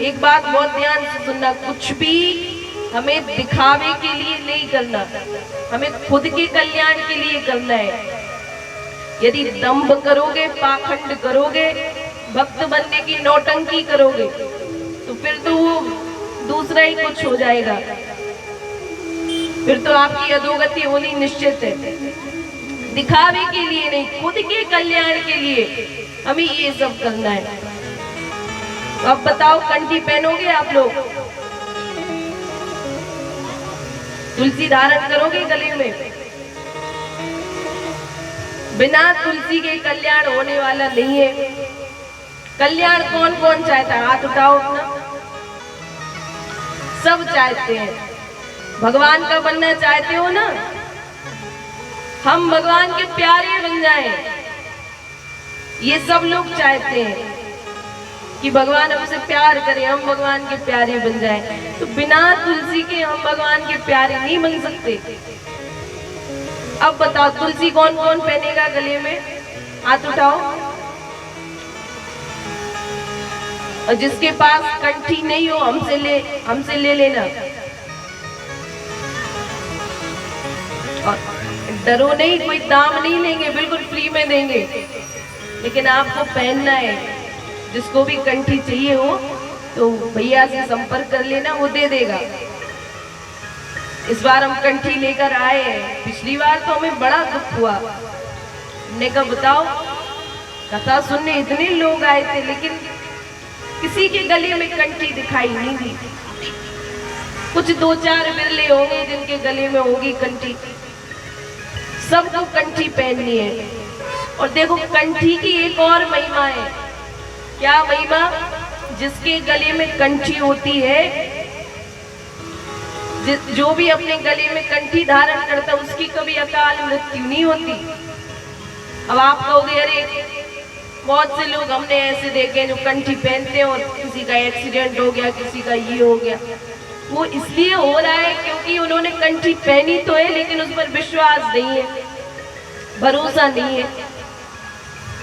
एक बात बहुत ध्यान से सुनना, कुछ भी हमें दिखावे के लिए नहीं करना, हमें खुद के कल्याण के लिए करना है। यदि दंभ करोगे, पाखंड करोगे, भक्त बनने की नौटंकी करोगे, तो फिर तो वो दूसरा ही कुछ हो जाएगा, फिर तो आपकी अधोगति होनी निश्चित है। दिखावे के लिए नहीं, खुद के कल्याण के लिए हमें ये सब करना है। तो अब बताओ, कंठी पहनोगे आप लोग? तुलसी धारण करोगे गले में? बिना तुलसी के कल्याण होने वाला नहीं है। कल्याण कौन कौन चाहता है? हाथ उठाओ अपना। सब चाहते हैं। भगवान का बनना चाहते हो ना? हम भगवान के प्यारे बन जाएं, ये सब लोग चाहते हैं कि भगवान हमसे प्यार करे, हम भगवान के प्यारे बन जाएं। तो बिना तुलसी के हम भगवान के प्यारे नहीं बन सकते। अब बताओ, तुलसी कौन कौन पहनेगा गले में? हाथ उठाओ। और जिसके पास कंठी नहीं हो, हमसे ले लेना। और डरो नहीं, कोई दाम नहीं लेंगे, बिल्कुल फ्री में देंगे, लेकिन आपको पहनना है। जिसको भी कंठी चाहिए हो तो भैया से संपर्क कर लेना, वो दे देगा। इस बार हम कंठी लेकर आए हैं, पिछली बार तो हमें बड़ा दुख हुआ। हमने कहा बताओ, कथा सुनने इतने लोग आए थे, लेकिन किसी के गले में कंठी दिखाई नहीं दी। कुछ 2-4 बिरले होंगे जिनके गले में होगी कंठी। सबको कंठी पहननी है। और देखो, कंठी की एक और महिमा है। क्या महिमा? जिसके गले में कंठी होती है, जो भी अपने गले में कंठी धारण करता है, उसकी कभी अकाल मृत्यु नहीं होती। अब आप कहोगे, अरे बहुत से लोग हमने ऐसे देखे जो कंठी पहनते हैं और किसी का एक्सीडेंट हो गया, किसी का ये हो गया। वो इसलिए हो रहा है क्योंकि उन्होंने कंठी पहनी तो है, लेकिन उस पर विश्वास नहीं है, भरोसा नहीं है।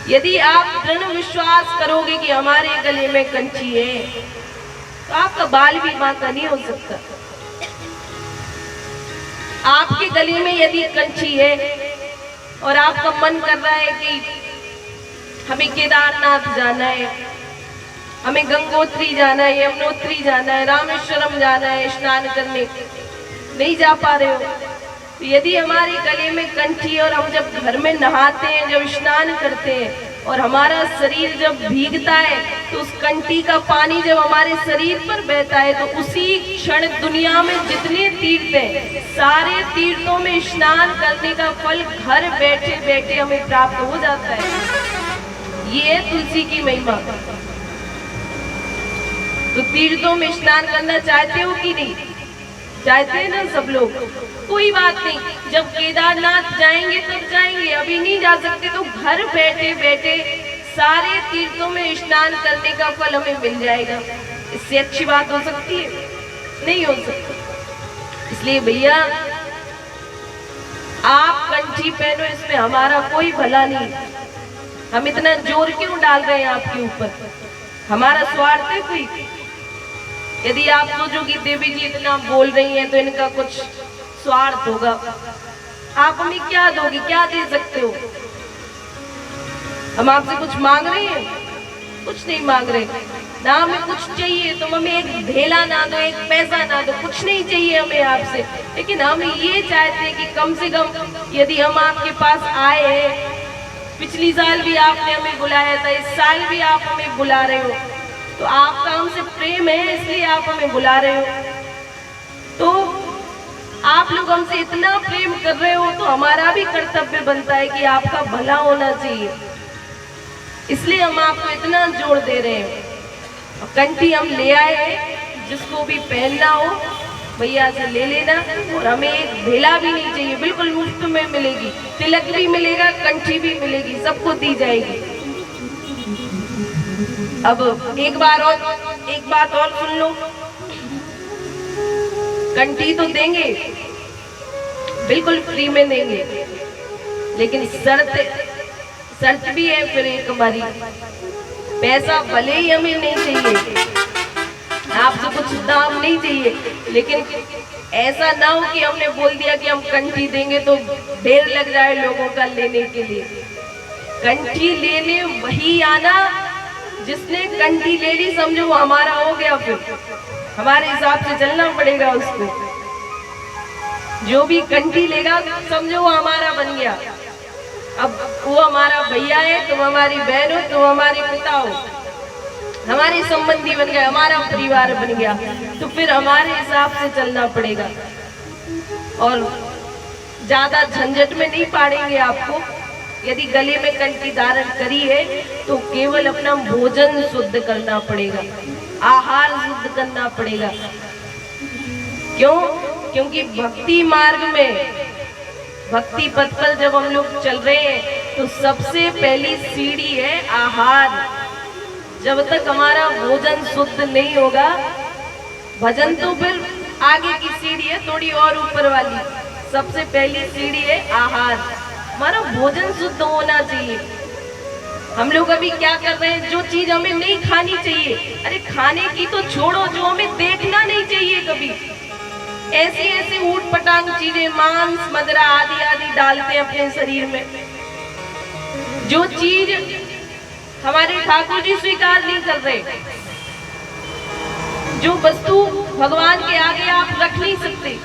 यदि आप दृढ़ विश्वास करोगे कि हमारे गले में कंठी है, तो आपका बाल भी बांका नहीं हो सकता। आपके गले में यदि कंठी है और आपका मन कर रहा है कि हमें केदारनाथ जाना है, हमें गंगोत्री जाना है, यमुनोत्री जाना है, रामेश्वरम जाना है स्नान करने, नहीं जा पा रहे हो, तो यदि हमारे गले में कंठी और हम जब घर में नहाते हैं, जब स्नान करते हैं और हमारा शरीर जब भीगता है तो उस कंठी का पानी जब हमारे शरीर पर बहता है तो उसी क्षण दुनिया में जितने तीर्थ हैं सारे तीर्थों में स्नान करने का फल घर बैठे बैठे हमें प्राप्त हो जाता है। ये है तुलसी की महिमा। तो तीर्थों में स्नान करना चाहते हो कि नहीं? चाहते हैं ना सब लोग? कोई बात नहीं, जब केदारनाथ जाएंगे तब जाएंगे, अभी नहीं जा सकते तो घर बैठे बैठे सारे तीर्थों में स्नान करने का फल हमें मिल जाएगा। इससे अच्छी बात हो सकती है? नहीं हो सकती। इसलिए भैया आप कंठी पहनो, इसमें हमारा कोई भला नहीं। हम इतना जोर क्यों डाल रहे हैं आपके ऊपर? हमारा स्वार्थ है कोई? यदि आप सोचोगे देवी जी इतना बोल रही हैं तो इनका कुछ स्वार्थ होगा, आप हमें क्या दोगे? क्या दे सकते हो? हम आपसे कुछ मांग रहे हैं? कुछ नहीं मांग रहे ना। हमें कुछ चाहिए तो हमें एक ढेला ना दो, एक पैसा ना दो, कुछ नहीं चाहिए हमें आपसे। लेकिन हम ये चाहते हैं कि कम से कम यदि हम आपके पास आए हैं, पिछली साल भी आपने हमें बुलाया था, इस साल भी आप हमें बुला रहे हो, तो आपका हमसे प्रेम है इसलिए आप हमें बुला रहे हो। तो आप लोग हमसे इतना प्रेम कर रहे हो तो हमारा भी कर्तव्य बनता है कि आपका भला होना चाहिए, इसलिए हम आपको इतना जोर दे रहे हैं। कंठी हम ले आए हैं, जिसको भी पहनना हो भैया से ले लेना, और हमें एक ढेला भी नहीं चाहिए, बिल्कुल मुफ्त में मिलेगी। तिलक भी मिलेगा, कंठी भी मिलेगी, सबको दी जाएगी। अब एक बात और सुन लो, कंठी तो देंगे, बिल्कुल फ्री में देंगे, लेकिन शर्त भी है फिर एक हमारी। पैसा भले ही हमें नहीं चाहिए, आपसे कुछ दाम नहीं चाहिए, लेकिन ऐसा ना हो कि हमने बोल दिया कि हम कंठी देंगे तो ढेर लग जाए लोगों का लेने के लिए। कंठी लेने वही आना जिसने कंठी ले ली, समझो वो हमारा हो गया, फिर हमारे हिसाब से चलना पड़ेगा उसको। जो भी कंठी लेगा समझो वो हमारा बन गया। अब वो हमारा भैया है, तुम हमारी बहन हो, तुम हमारे पिता हो, हमारे संबंधी बन गए, हमारा परिवार बन गया, तो फिर हमारे हिसाब से चलना पड़ेगा। और ज्यादा झंझट में नहीं पाड़ेंगे आपको। यदि गले में कंठी धारण करी है तो केवल अपना भोजन शुद्ध करना पड़ेगा, आहार शुद्ध करना पड़ेगा। क्यों? क्योंकि भक्ति मार्ग में, भक्ति पथ पर जब हम लोग चल रहे हैं तो सबसे पहली सीढ़ी है आहार। जब तक हमारा भोजन शुद्ध नहीं होगा, भजन तो फिर आगे की सीढ़ी है, थोड़ी और ऊपर वाली। सबसे पहली सीढ़ी है आहार, हमारा भोजन शुद्ध होना चाहिए। हम लोग अभी क्या कर रहे हैं? जो चीज हमें नहीं खानी चाहिए, अरे खाने की तो छोड़ो, जो हमें देखना नहीं चाहिए कभी, ऐसी ऐसी ऊट पटांग चीजें, मांस मदिरा आदि आदि डालते हैं अपने शरीर में। जो चीज हमारे ठाकुर जी स्वीकार नहीं कर रहे, जो वस्तु भगवान के आगे आप रख नहीं सकते।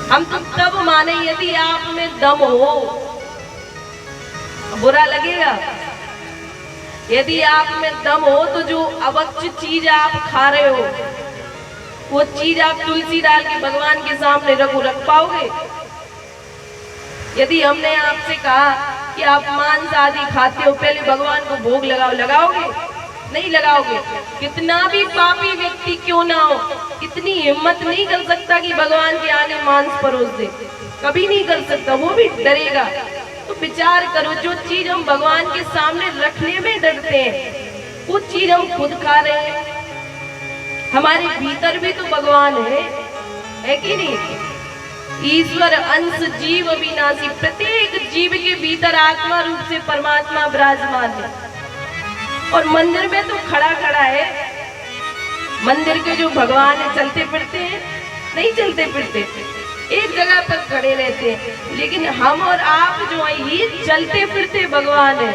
हम तो तब माने यदि आप में दम हो, बुरा लगेगा। यदि आप में दम हो तो जो अवक्ष चीज आप खा रहे हो, वो चीज आप तुलसी डाल के भगवान के सामने रख पाओगे? यदि हमने आपसे कहा कि आप मांस आदि खाते हो, पहले भगवान को भोग लगाओगे? नहीं लगाओगे। कितना भी पापी व्यक्ति क्यों ना हो, इतनी हिम्मत नहीं कर सकता कि भगवान के आगे मांस परोस दे, कभी नहीं कर सकता, वो भी डरेगा। तो विचार करो, जो चीज हम भगवान के सामने रखने में डरते हैं वो चीज हम खुद खा रहे हैं। हमारे भीतर भी तो भगवान है कि नहीं? ईश्वर अंश जीव अविनाशी, प्रत्येक जीव के भीतर आत्मा रूप से परमात्मा विराजमान है। और मंदिर में तो खड़ा है, मंदिर के जो भगवान है चलते फिरते हैं? नहीं चलते फिरते, एक जगह पर खड़े रहते हैं। लेकिन हम और आप जो है ये चलते फिरते भगवान है,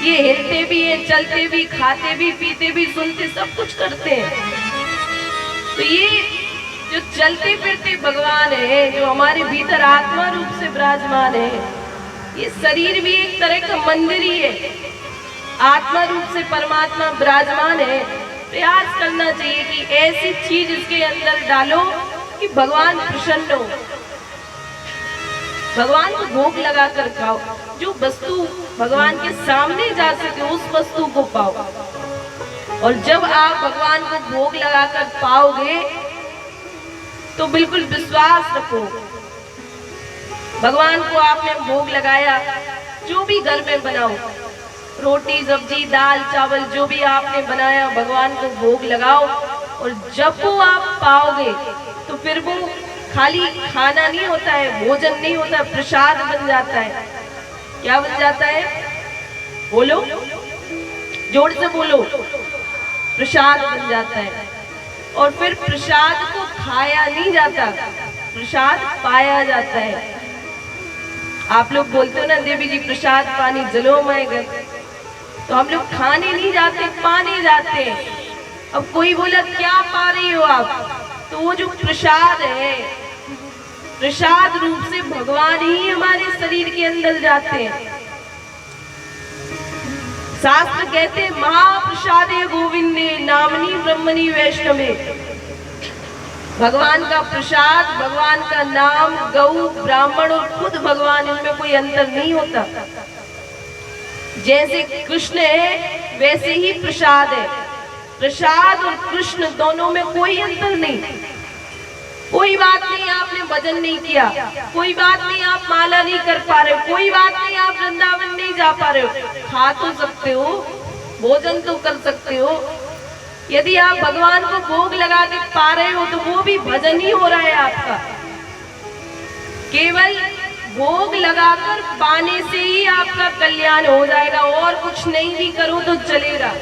ये हिलते भी है, चलते भी, खाते भी, पीते भी, सुनते, सब कुछ करते हैं। तो ये जो चलते फिरते भगवान है, जो हमारे भीतर आत्मा रूप से विराजमान है। ये शरीर भी एक तरह का मंदिर ही है, आत्मा रूप से परमात्मा विराजमान है। प्रयास करना चाहिए कि ऐसी चीज इसके अंदर डालो कि भगवान प्रसन्न हो, भगवान को भोग लगा कर खाओ। जो वस्तु भगवान के सामने जा सके उस वस्तु को पाओ। और जब आप भगवान को भोग लगाकर पाओगे तो बिल्कुल विश्वास रखो, भगवान को आपने भोग लगाया, जो भी घर में बनाओ, रोटी सब्जी दाल चावल जो भी आपने बनाया, भगवान को भोग लगाओ। और जब वो आप पाओगे तो फिर वो खाली खाना नहीं होता है, भोजन नहीं होता, प्रसाद बन जाता है। क्या बन जाता है? बोलो, जोर से बोलो। प्रसाद बन जाता है। और फिर प्रसाद को खाया नहीं जाता, प्रसाद पाया जाता है। आप लोग बोलते हो ना, देवी जी प्रसाद पानी जलो मैं घर, तो हम लोग खाने नहीं जाते, पाने जाते हैं। अब कोई बोला क्या पा रही हो आप, तो वो जो प्रसाद है, प्रसाद रूप से भगवान ही हमारे शरीर के अंदर जाते हैं। शास्त्र कहते हैं महाप्रसादे गोविंदे नामनी ब्रह्मणी वैष्णवे। भगवान का प्रसाद, भगवान का नाम, गौ ब्राह्मण और खुद भगवान, इनमें कोई अंतर नहीं होता। जैसे कृष्ण है वैसे ही प्रसाद है। प्रसाद और कृष्ण दोनों में कोई अंतर नहीं। कोई बात नहीं आपने भजन नहीं किया, कोई बात नहीं आप माला नहीं कर पा रहे हो, कोई बात नहीं आप वृंदावन नहीं जा पा रहे हो, खा तो सकते हो, भोजन तो कर सकते हो। यदि आप भगवान को भोग लगा के पा रहे हो तो वो भी भजन ही हो रहा है आपका। केवल भोग लगाकर पाने से ही आपका कल्याण हो जाएगा, और कुछ नहीं भी करो तो चलेगा।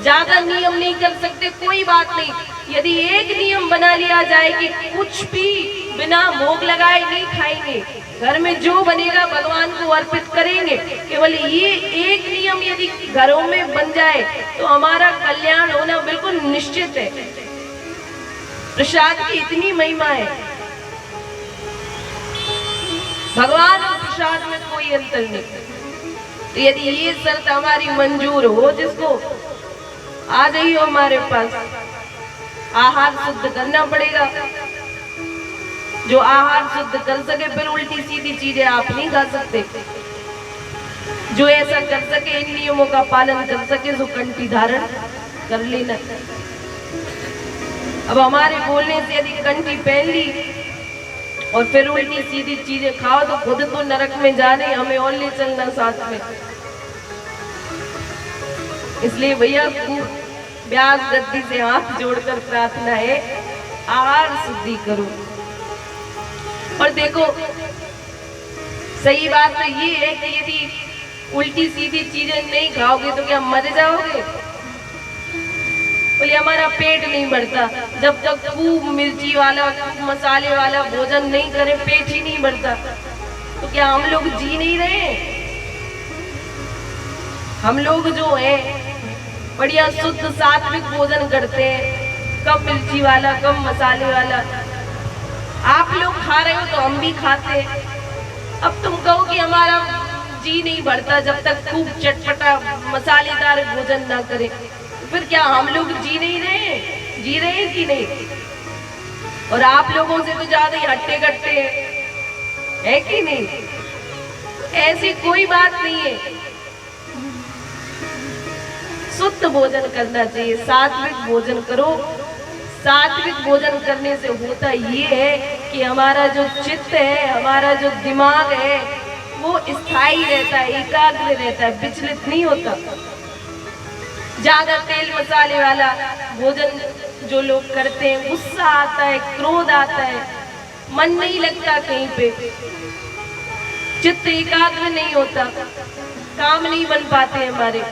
ज्यादा नियम नहीं कर सकते, कोई बात नहीं। यदि एक नियम बना लिया जाए कि कुछ भी बिना भोग लगाए नहीं खाएंगे, घर में जो बनेगा भगवान को अर्पित करेंगे, केवल ये एक नियम यदि घरों में बन जाए तो हमारा कल्याण होना बिल्कुल निश्चित है। प्रसाद की इतनी महिमा है, भगवान और प्रसाद में कोई अंतर नहीं। तो यदि ये शर्त हमारी मंजूर हो, जिसको आ जाइए हमारे पास, आहार शुद्ध करना पड़ेगा। जो आहार शुद्ध कर सके, फिर उल्टी सीधी चीजें आप नहीं खा सकते। जो ऐसा कर सके, इन नियमों का पालन कर सके, जो कंठी धारण कर लेना। अब हमारे बोलने से यदि कंठी पहन ली और फिर उल्टी सीधी चीजें खाओ तो खुद तो नरक में जाने, हमें और ले चलना साथ में। इसलिए भैया व्यास गद्दी से हाथ जोड़कर प्रार्थना है, आहार शुद्धि करो। और देखो, सही बात तो ये है कि यदि उल्टी सीधी चीजें नहीं खाओगे तो क्या मर जाओगे? बोले हमारा पेट नहीं भरता, जब तक खूब मिर्ची वाला खूब मसाले वाला भोजन नहीं करे पेट ही नहीं भरता। तो क्या हम लोग जी नहीं रहे? हम लोग जो है बढ़िया शुद्ध सात्विक भोजन करते हैं, कम मिर्ची वाला कम मसाले वाला। आप लोग खा रहे हो तो हम भी खाते हैं। अब तुम कहो कि हमारा जी नहीं भरता जब तक खूब चटपटा मसालेदार भोजन ना करें, फिर क्या हम लोग जी नहीं रहे? जी रहे हैं कि नहीं? और आप लोगों से तो ज्यादा ही हट्टे कट्टे है कि नहीं? ऐसी कोई बात नहीं है। शुद्ध भोजन करना चाहिए, सात्विक भोजन करो। सात्विक भोजन करने से होता ये है कि हमारा जो चित्त है, हमारा जो दिमाग है, वो स्थायी रहता है, एकाग्र रहता है, विचलित नहीं होता। ज्यादा तेल मसाले वाला भोजन जो लोग करते हैं, गुस्सा आता है, क्रोध आता है, मन नहीं लगता कहीं पे, चित्त एकाग्र नहीं होता, काम नहीं बन पाते हमारे।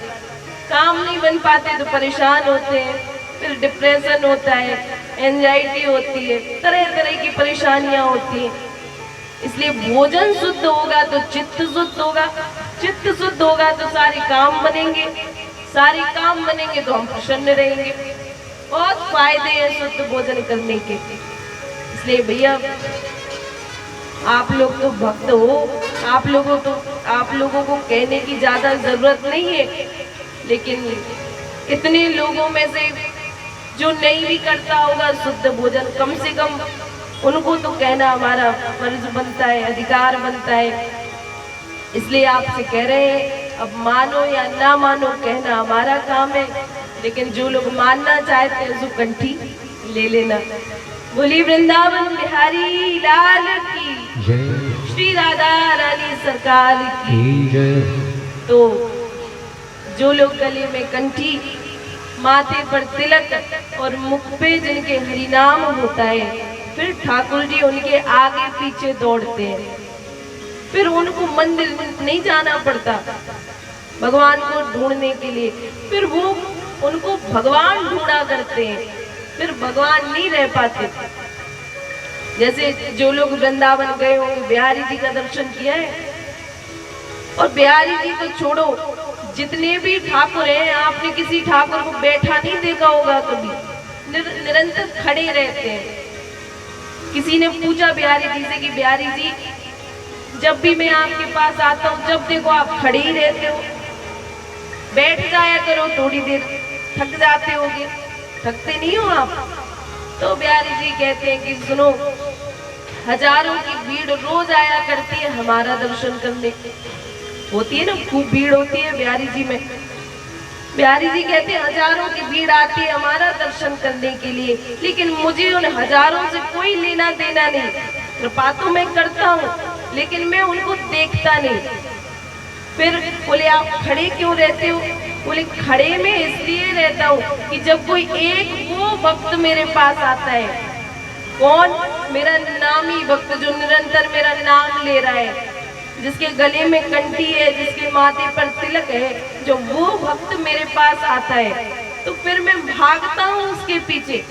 काम नहीं बन पाते तो परेशान होते हैं, फिर डिप्रेशन होता है, एंजाइटी होती है, तरह तरह की परेशानियां होती हैं। इसलिए भोजन शुद्ध होगा तो चित्त शुद्ध होगा, चित्त शुद्ध होगा तो सारे काम बनेंगे, सारे काम बनेंगे तो हम प्रसन्न रहेंगे। बहुत फायदे हैं शुद्ध भोजन करने के। इसलिए भैया आप लोग तो भक्त हो, आप लोगों को कहने की ज्यादा जरूरत नहीं है, लेकिन इतने लोगों में से जो नहीं भी करता होगा शुद्ध भोजन, कम से कम उनको तो कहना हमारा फर्ज बनता है, अधिकार बनता है। इसलिए आपसे कह रहे हैं, अब मानो या ना मानो कहना हमारा काम है, लेकिन जो लोग मानना चाहते हैं उसको कंठी ले लेना। बोली वृंदावन बिहारी लाल की जय, श्री राधा रानी सरकार की जय। तो जो लोग गले में कंठी, माथे पर तिलक और मुख पे जिनके हरिनाम होता है, फिर ठाकुर जी उनके आगे पीछे दौड़ते हैं। फिर उनको मंदिर नहीं जाना पड़ता भगवान को ढूंढने के लिए, फिर वो उनको भगवान ढूंढा करते हैं, फिर भगवान नहीं रह पाते। जैसे जो लोग वृंदावन गए होंगे, बिहारी जी का दर्शन किया है, और बिहारी जी तो छोड़ो, जितने भी ठाकुर हैं, आपने किसी ठाकुर को बैठा नहीं देखा होगा कभी, निरंतर खड़े रहते हैं। किसी ने पूछा बिहारी जी से कि बिहारी जी जब भी मैं आपके पास आता हूँ, जब देखो आप खड़े ही रहते हो, बैठ जाया करो थोड़ी देर, थक जाते होगे, थकते नहीं हो आप? तो बिहारी जी कहते हैं कि सुनो, हजारों की भीड़ रोज आया करती है हमारा दर्शन करने, होती है ना, खूब भीड़ होती है बिहारी जी में। बिहारी जी कहते हैं हजारों की भीड़ आती है हमारा दर्शन करने के लिए, लेकिन मुझे उन हजारों से कोई लेना देना नहीं। कृपा तो मैं करता हूँ, लेकिन मैं उनको देखता नहीं। फिर बोले आप खड़े क्यों रहते हो? बोले खड़े में इसलिए रहता हूँ कि जब कोई एक वो भक्त मेरे पास आता है, कौन? मेरा नामी भक्त, जो निरंतर मेरा नाम ले रहा है, जिसके गले में कंठी है, जिसके माथे पर तिलक है, जो वो भक्त मेरे पास आता है, तो फिर मैं भागता हूँ उसके पीछे।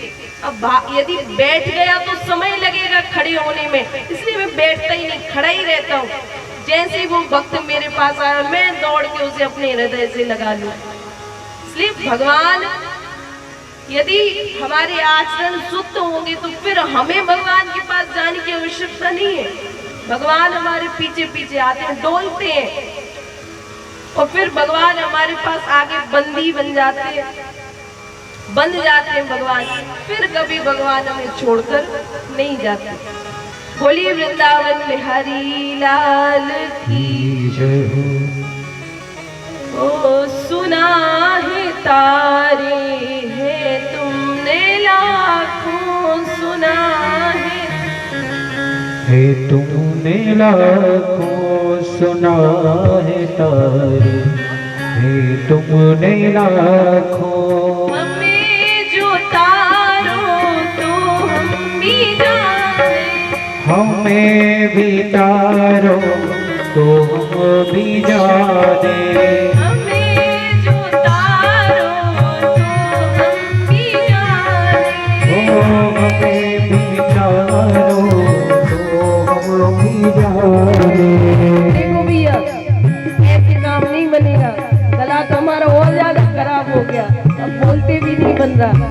अब यदि बैठ गया तो समय लगेगा खड़े होने में, इसलिए मैं बैठता ही नहीं, खड़ा ही रहता हूँ। जैसे ही वो भक्त मेरे पास आया, मैं दौड़ के उसे अपने हृदय से लगा लूं। इसलिए भगवान, यदि हमारे आचरण शुद्ध होंगे तो फिर हमें भगवान के पास जाने की आवश्यकता नहीं है। भगवान हमारे पीछे पीछे आते हैं, डोलते हैं, और फिर भगवान हमारे पास आगे बंदी बन जाते हैं, बंध जाते हैं भगवान, फिर कभी भगवान हमें छोड़कर नहीं जाते। बोलिए वृंदावन बिहारी लाल की जय हो। ओ सुना है तारे हैं तुमने लाखों, सुना है तुमने लाखों, सुना है तारे है तुमने लाखों। हमें जो तारो तो हम भी जाने, हमें भी तारो तो हम भी जाने। हमें जो तारो तो हम भी जाने, ओ हमें भी तारो तो हम भी जाने। देखो भैया, ऐसे काम नहीं बनेगा, गला तो हमारा और ज्यादा खराब हो गया, अब बोलते भी नहीं बन रहा।